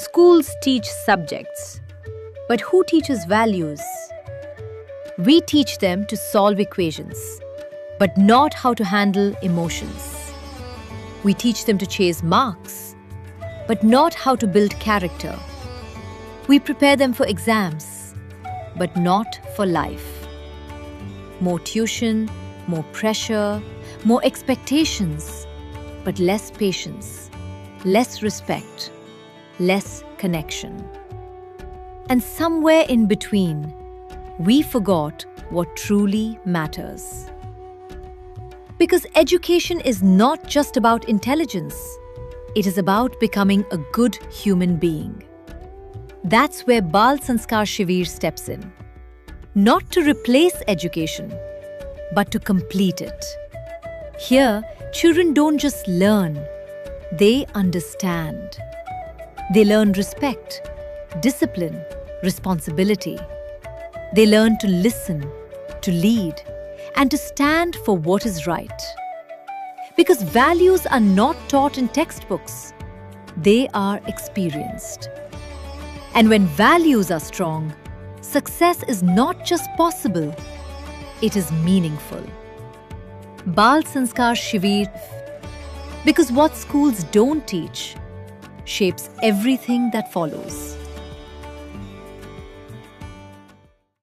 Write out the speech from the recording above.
Schools teach subjects, but who teaches values? We teach them to solve equations, but not how to handle emotions. We teach them to chase marks, but not how to build character. We prepare them for exams, but not for life. More tuition, more pressure, more expectations, but less patience, less respect, less connection. And somewhere in between, we forgot what truly matters. Because education is not just about intelligence, it is about becoming a good human being. That's where Bal Sanskar Shivir steps in. Not to replace education, but to complete it. Here, children don't just learn, they understand. They learn respect, discipline, responsibility. They learn to listen, to lead, and to stand for what is right. Because values are not taught in textbooks, they are experienced. And when values are strong, success is not just possible, it is meaningful. Bal Sanskar Shivir, because what schools don't teach shapes everything that follows.